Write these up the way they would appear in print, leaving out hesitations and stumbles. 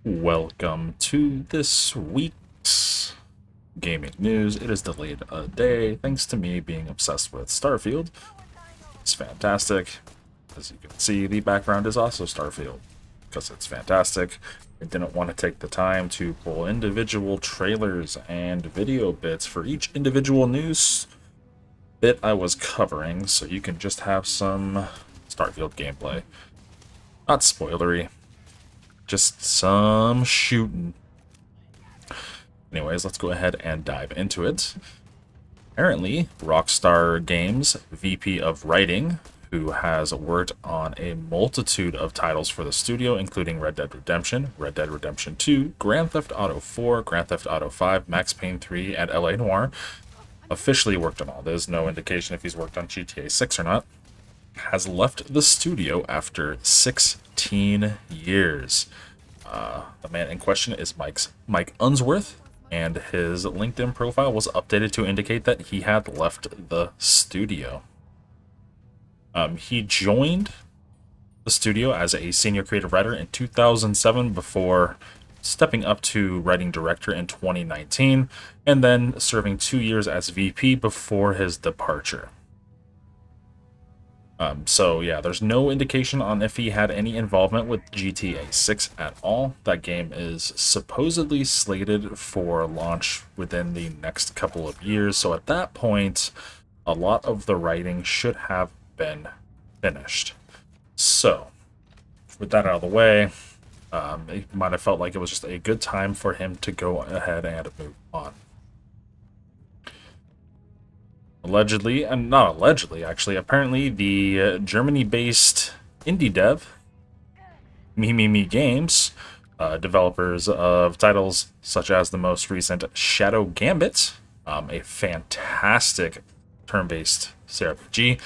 Welcome to this week's gaming news. It is delayed a day thanks to me being obsessed with Starfield. It's fantastic. As you can see, the background is also Starfield because it's fantastic. I didn't want to take the time to pull individual trailers and video bits for each individual news bit I was covering, so you can just have some Starfield gameplay. Not spoilery, just some shooting. Anyways, let's go ahead and dive into it. Apparently, Rockstar Games VP of Writing, who has worked on a multitude of titles for the studio, including Red Dead Redemption 2, Grand Theft Auto 4, Grand Theft Auto 5, Max Payne 3, and LA Noire, officially worked on all. There's no indication if he's worked on GTA 6 or not, has left the studio after 16 years. The man in question is Mike Unsworth, and his LinkedIn profile was updated to indicate that he had left the studio. He joined the studio as a senior creative writer in 2007 before stepping up to writing director in 2019, and then serving 2 years as VP before his departure. So yeah, there's no indication on if he had any involvement with GTA 6 at all. That game is supposedly slated for launch within the next couple of years, so at that point, a lot of the writing should have been finished. So, with that out of the way, it might have felt like it was just a good time for him to go ahead and move on. Allegedly, and not allegedly, actually, apparently the Germany-based indie dev, Me Games, developers of titles such as the most recent Shadow Gambit, a fantastic turn-based CRPG,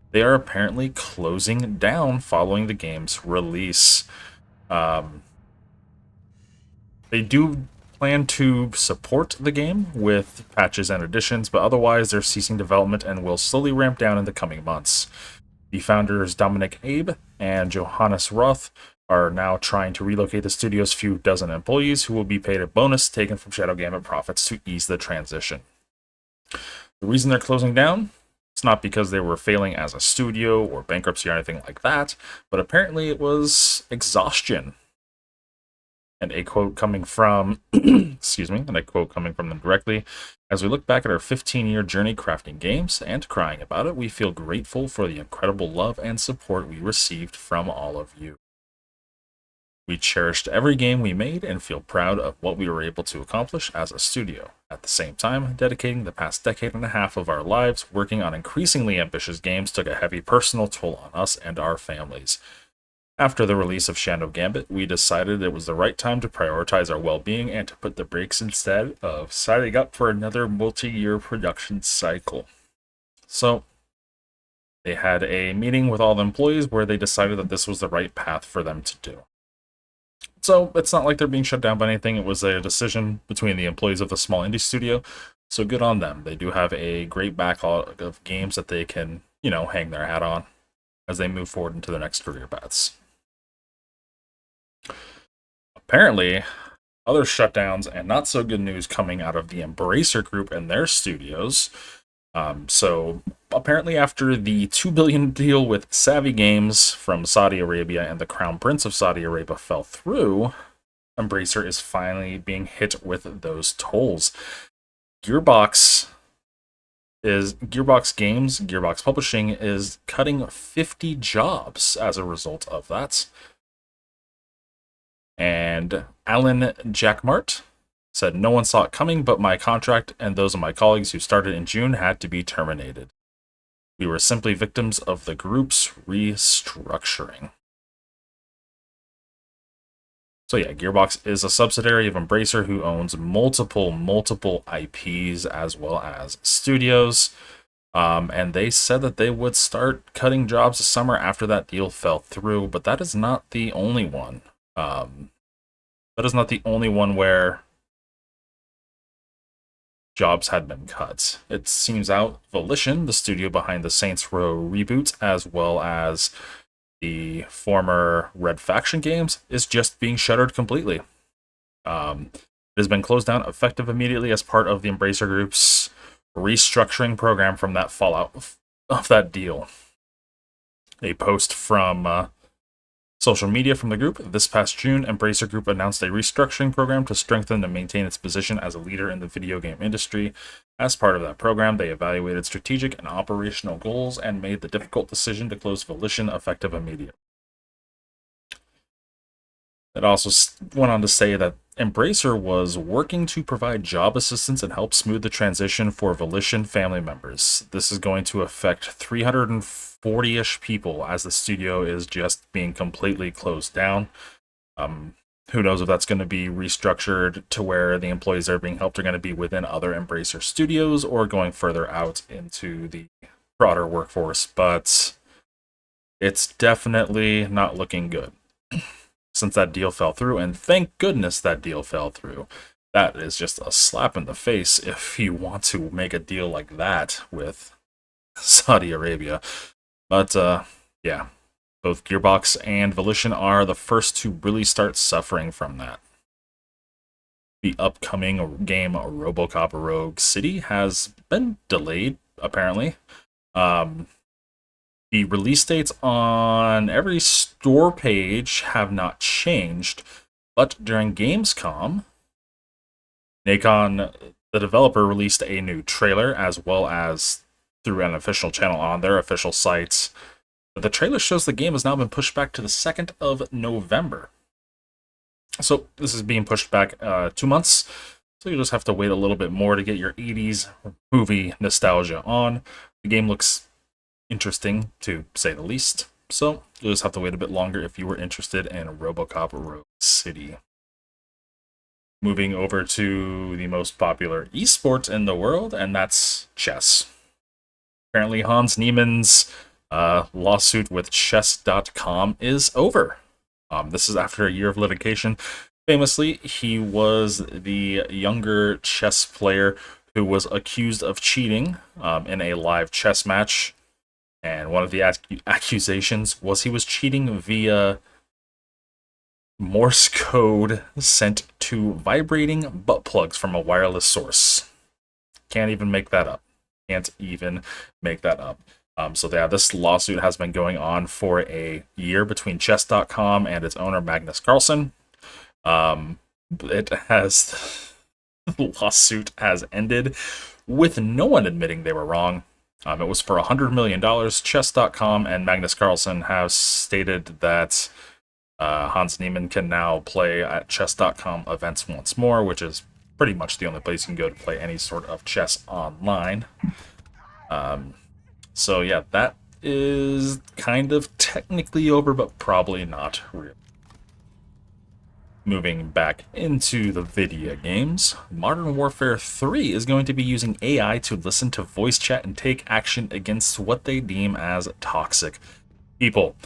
they are apparently closing down following the game's release. They do plan to support the game with patches and additions, but otherwise they're ceasing development and will slowly ramp down in the coming months. The founders Dominic Abe and Johannes Roth are now trying to relocate the studio's few dozen employees who will be paid a bonus taken from Shadow Gambit profits to ease the transition. The reason they're closing down? It's not because they were failing as a studio or bankruptcy or anything like that, but apparently it was exhaustion. And a quote coming from, excuse me, and a quote coming from them directly. As we look back at our 15-year journey crafting games and crying about it, we feel grateful for the incredible love and support we received from all of you. We cherished every game we made and feel proud of what we were able to accomplish as a studio. At the same time, dedicating the past decade and a half of our lives working on increasingly ambitious games took a heavy personal toll on us and our families. After the release of Shadow Gambit, we decided it was the right time to prioritize our well-being and to put the brakes instead of signing up for another multi-year production cycle. So, they had a meeting with all the employees where they decided that this was the right path for them to do. So, it's not like they're being shut down by anything. It was a decision between the employees of the small indie studio. So, good on them. They do have a great backlog of games that they can, hang their hat on as they move forward into their next career paths. Apparently, other shutdowns and not so good news coming out of the Embracer Group and their studios. So apparently after the $2 billion deal with Savvy Games from Saudi Arabia and the Crown Prince of Saudi Arabia fell through, Embracer is finally being hit with those tolls. Gearbox Publishing is cutting 50 jobs as a result of that. And Alan Jackmart said, "No one saw it coming, but my contract and those of my colleagues who started in June had to be terminated. We were simply victims of the group's restructuring." So yeah, Gearbox is a subsidiary of Embracer who owns multiple IPs as well as studios. And they said that they would start cutting jobs this summer after that deal fell through, but that is not the only one. That is not the only one where jobs had been cut. It seems out Volition, the studio behind the Saints Row reboot, as well as the former Red Faction games, is just being shuttered completely. It has been closed down effective immediately as part of the Embracer Group's restructuring program from that fallout of that deal. A post from social media from the group: this past June, Embracer Group announced a restructuring program to strengthen and maintain its position as a leader in the video game industry. As part of that program, they evaluated strategic and operational goals and made the difficult decision to close Volition effective immediately. It also went on to say that Embracer was working to provide job assistance and help smooth the transition for Volition family members. This is going to affect 340-ish people as the studio is just being completely closed down. Who knows if that's going to be restructured to where the employees that are being helped are going to be within other Embracer studios or going further out into the broader workforce, but it's definitely not looking good since that deal fell through, and thank goodness that deal fell through. That is just a slap in the face if you want to make a deal like that with Saudi Arabia. But yeah, both Gearbox and Volition are the first to really start suffering from that. The upcoming game RoboCop Rogue City has been delayed, apparently. The release dates on every store page have not changed, but during Gamescom, Nacon, the developer, released a new trailer as well as through an official channel on their official sites. The trailer shows the game has now been pushed back to the 2nd of November. So this is being pushed back 2 months, so you just have to wait a little bit more to get your 80s movie nostalgia on. The game looks interesting, to say the least, so you'll just have to wait a bit longer if you were interested in RoboCop Rogue City. Moving over to the most popular esport in the world, and that's chess. Apparently Hans Niemann's lawsuit with chess.com is over. This is after a year of litigation. Famously, he was the younger chess player who was accused of cheating in a live chess match. And one of the accusations was he was cheating via Morse code sent to vibrating butt plugs from a wireless source. Can't even make that up. So yeah, this lawsuit has been going on for a year between chess.com and its owner Magnus Carlsen. The lawsuit has ended with no one admitting they were wrong. It was for $100 million. Chess.com and Magnus Carlsen have stated that Hans Niemann can now play at chess.com events once more, which is pretty much the only place you can go to play any sort of chess online. So yeah, that is kind of technically over, but probably not real. Moving back into the video games, Modern Warfare 3 is going to be using AI to listen to voice chat and take action against what they deem as toxic people.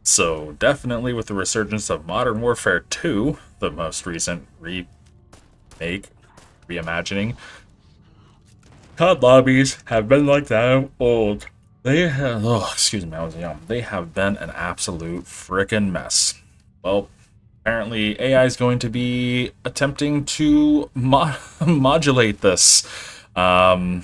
So definitely with the resurgence of Modern Warfare 2, the most recent reimagining, COD lobbies have been like that old. They have, excuse me, I was young. They have been an absolute frickin' mess. Well, apparently AI is going to be attempting to modulate this. Yeah.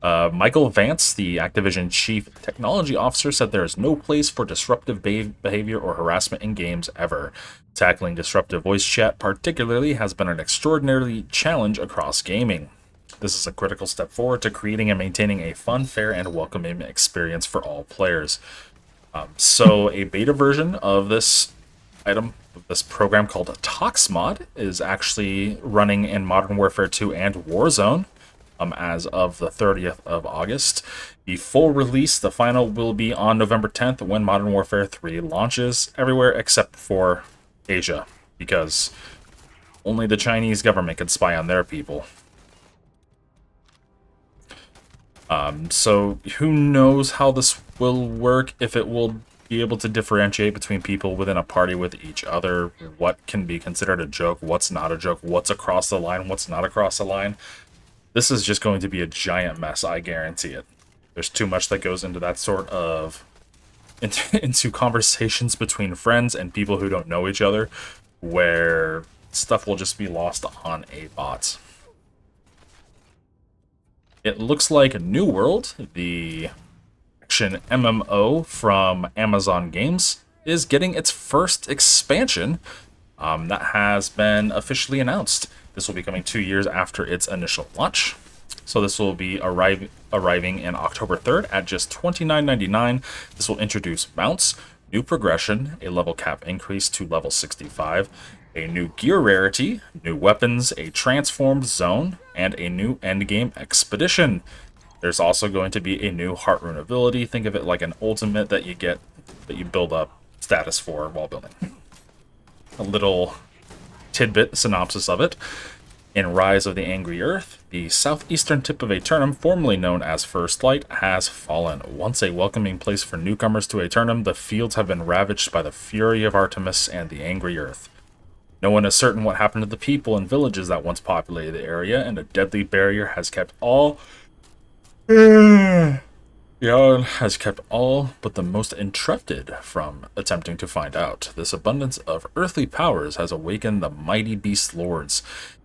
Michael Vance, the Activision Chief Technology Officer, said there is no place for disruptive behavior or harassment in games ever. Tackling disruptive voice chat particularly has been an extraordinary challenge across gaming. This is a critical step forward to creating and maintaining a fun, fair, and welcoming experience for all players. So a beta version of this program called ToxMod is actually running in Modern Warfare 2 and Warzone as of the 30th of August. The full release, the final, will be on November 10th when Modern Warfare 3 launches everywhere except for Asia, because only the Chinese government can spy on their people. So who knows how this will work, if it will be able to differentiate between people within a party with each other, what can be considered a joke, what's not a joke, what's across the line, what's not across the line. This is just going to be a giant mess, I guarantee it. There's too much that goes into that sort of into conversations between friends and people who don't know each other, where stuff will just be lost on a bot. It looks like New World, the action MMO from Amazon Games, is getting its first expansion that has been officially announced. This will be coming 2 years after its initial launch. So this will be arriving in October 3rd at just $29.99. This will introduce mounts, new progression, a level cap increase to level 65, a new gear rarity, new weapons, a transformed zone, and a new endgame expedition. There's also going to be a new heart rune ability. Think of it like an ultimate that you get, that you build up status for while building. A little tidbit synopsis of it. In Rise of the Angry Earth, the southeastern tip of Aeternum, formerly known as First Light, has fallen. Once a welcoming place for newcomers to Aeternum, the fields have been ravaged by the fury of Artemis and the Angry Earth. No one is certain what happened to the people and villages that once populated the area, and a deadly barrier has kept all but the most intrepid from attempting to find out. This abundance of earthly powers has awakened the mighty beast lords,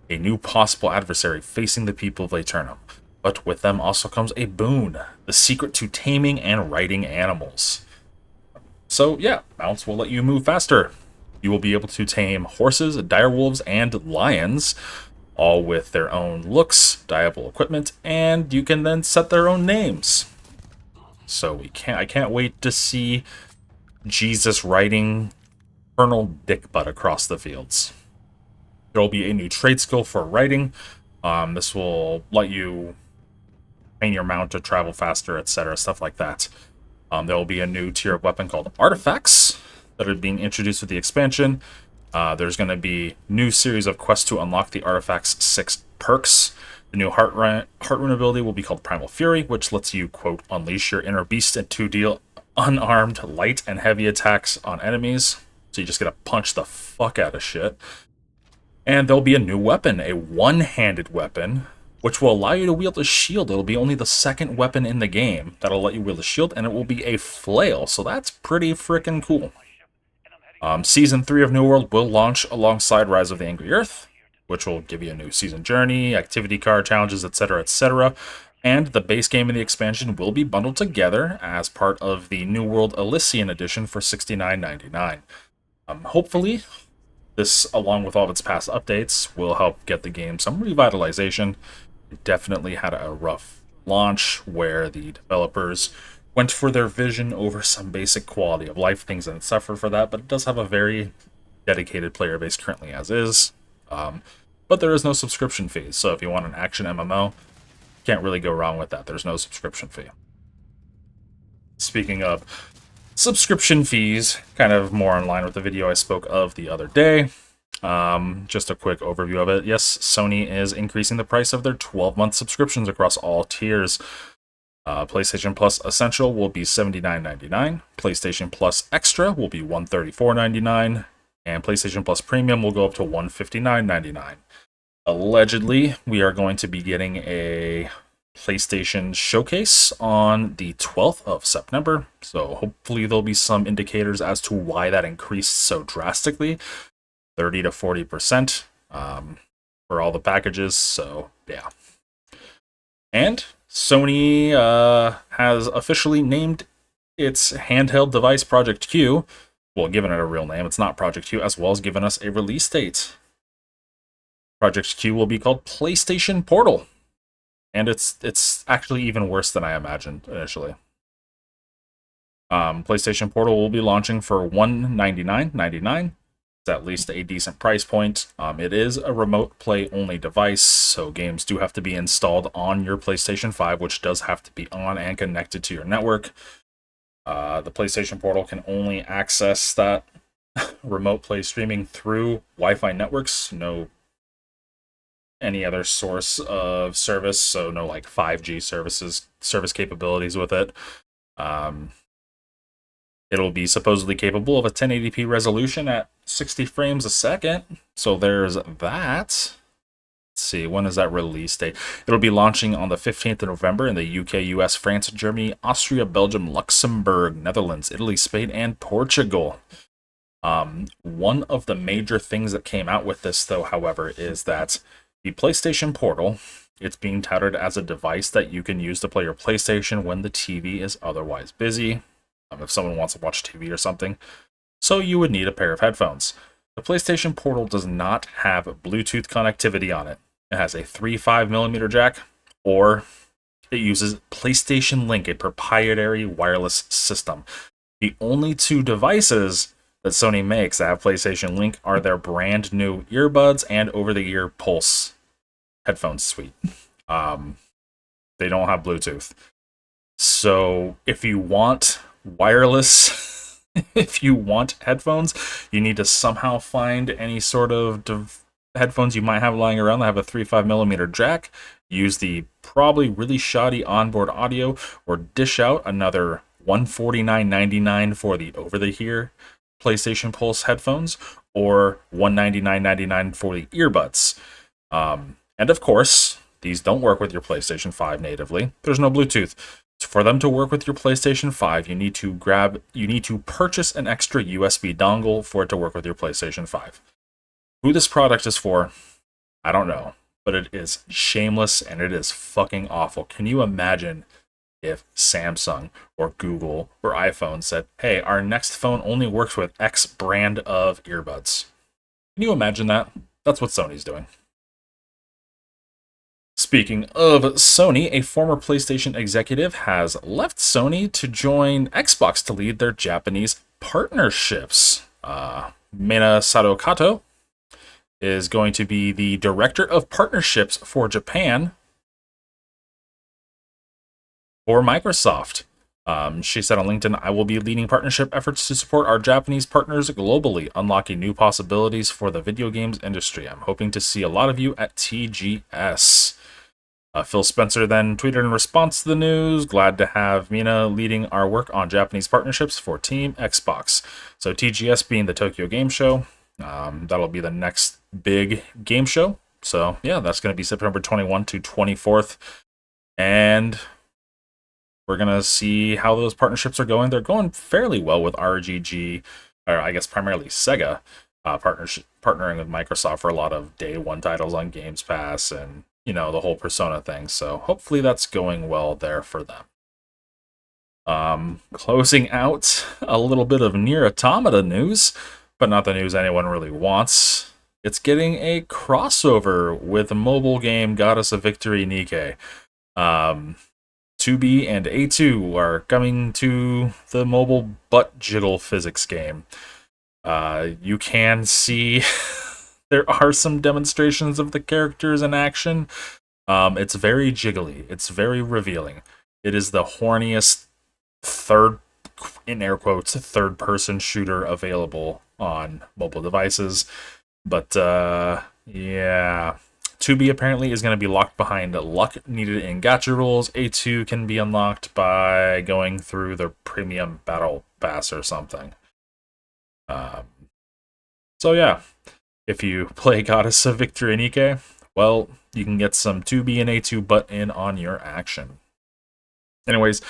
a new possible adversary facing the people of Aeternum. But with them also comes a boon, the secret to taming and riding animals. So yeah, mounts will let you move faster. You will be able to tame horses, direwolves, and lions, all with their own looks, dyeable equipment, and you can then set their own names. So I can't wait to see Jesus riding Colonel Dickbutt across the fields. There will be a new trade skill for riding. This will let you train your mount to travel faster, etc., stuff like that. There will be a new tier of weapon called Artifacts that are being introduced with the expansion. There's going to be new series of quests to unlock the Artifacts 6 perks. The new heart rune ability will be called Primal Fury, which lets you, quote, unleash your inner beast and to deal unarmed light and heavy attacks on enemies. So you just get to punch the fuck out of shit. And there'll be a new weapon, a one-handed weapon, which will allow you to wield a shield. It'll be only the second weapon in the game that'll let you wield a shield, and it will be a flail. So that's pretty freaking cool. Season 3 of New World will launch alongside Rise of the Angry Earth, which will give you a new season journey, activity card, challenges, etc., etc. And the base game and the expansion will be bundled together as part of the New World Elysian Edition for $69.99. Hopefully, this, along with all of its past updates, will help get the game some revitalization. It definitely had a rough launch where the developers went for their vision over some basic quality of life things, and it suffered for that, but it does have a very dedicated player base currently as is. But there is no subscription fee, so if you want an action MMO, can't really go wrong with that. There's no subscription fee. Speaking of subscription fees, kind of more in line with the video I spoke of the other day. Just a quick overview of it. Yes, Sony is increasing the price of their 12-month subscriptions across all tiers. PlayStation Plus Essential will be $79.99. PlayStation Plus Extra will be $134.99. And PlayStation Plus Premium will go up to $159.99. Allegedly, we are going to be getting a PlayStation Showcase on the 12th of September. So hopefully there'll be some indicators as to why that increased so drastically. 30 to 40% for all the packages. So yeah. And Sony has officially named its handheld device Project Q. Well, given it a real name, it's not Project Q, as well as given us a release date. Project Q will be called PlayStation Portal. And it's actually even worse than I imagined initially. PlayStation Portal will be launching for $199.99. It's at least a decent price point. It is a remote play only device, so games do have to be installed on your PlayStation 5, which does have to be on and connected to your network. The PlayStation Portal can only access that remote play streaming through Wi-Fi networks, no any other source of service, so no like 5G service capabilities with it. It'll be supposedly capable of a 1080p resolution at 60 frames a second, so there's that. Let's see, when is that release date? It'll be launching on the 15th of November in the UK, US, France, Germany, Austria, Belgium, Luxembourg, Netherlands, Italy, Spain, and Portugal. One of the major things that came out with this, though, however, is that the PlayStation Portal, it's being touted as a device that you can use to play your PlayStation when the TV is otherwise busy, if someone wants to watch TV or something. So you would need a pair of headphones. The PlayStation Portal does not have Bluetooth connectivity on it. It has a 3.5mm jack, or it uses PlayStation Link, a proprietary wireless system. The only two devices that Sony makes that have PlayStation Link are their brand new earbuds and over-the-ear Pulse headphone suite. They don't have Bluetooth. So if you want wireless, if you want headphones, you need to somehow find any sort of headphones you might have lying around that have a 3.5mm jack, use the probably really shoddy onboard audio, or dish out another $149.99 for the over-the-ear PlayStation Pulse headphones, or $199.99 for the earbuds. And of course, these don't work with your PlayStation 5 natively. There's no Bluetooth. For them to work with your PlayStation 5, you need to purchase an extra USB dongle for it to work with your PlayStation 5. Who this product is for, I don't know, but it is shameless and it is fucking awful. Can you imagine if Samsung or Google or iPhone said, hey, our next phone only works with X brand of earbuds? Can you imagine that? That's what Sony's doing. Speaking of Sony, a former PlayStation executive has left Sony to join Xbox to lead their Japanese partnerships. Mina Sadokato is going to be the director of partnerships for Japan for Microsoft. She said on LinkedIn, I will be leading partnership efforts to support our Japanese partners globally, unlocking new possibilities for the video games industry. I'm hoping to see a lot of you at TGS. Phil Spencer then tweeted in response to the news, glad to have Mina leading our work on Japanese partnerships for Team Xbox. So TGS being the Tokyo Game Show, that'll be the next big game show. So yeah, that's going to be September 21 to 24th. And we're going to see how those partnerships are going. They're going fairly well with RGG, or I guess primarily Sega, partnering with Microsoft for a lot of day one titles on Games Pass and, you know, the whole Persona thing. So hopefully that's going well there for them. Closing out a little bit of Nier Automata news, but not the news anyone really wants. It's getting a crossover with the mobile game Goddess of Victory Nikke. 2B and A2 are coming to the mobile butt jiggle physics game. You can see there are some demonstrations of the characters in action. It's very jiggly. It's very revealing. It is the horniest in air quotes, third-person shooter available on mobile devices. But, yeah. 2B apparently is going to be locked behind luck needed in gacha rules. A2 can be unlocked by going through the premium battle pass or something. So yeah, if you play Goddess of Victory Nikke, well, you can get some 2B and A2 butt in on your action. Anyways,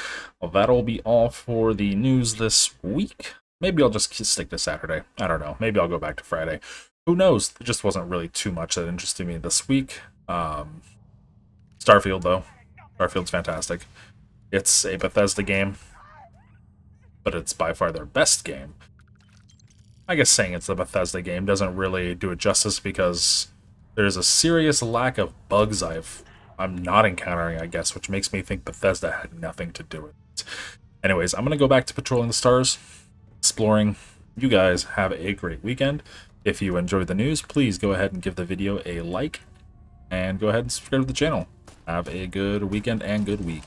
well, that'll be all for the news this week. Maybe I'll just stick to Saturday. I don't know. Maybe I'll go back to Friday. Who knows? There just wasn't really too much that interested me this week. Starfield, though. Starfield's fantastic. It's a Bethesda game, but it's by far their best game. I guess saying it's a Bethesda game doesn't really do it justice because there's a serious lack of bugs I'm not encountering, I guess, which makes me think Bethesda had nothing to do with it. Anyways, I'm going to go back to patrolling the stars, exploring. You guys have a great weekend. If you enjoyed the news, please go ahead and give the video a like, and go ahead and subscribe to the channel. Have a good weekend and good week.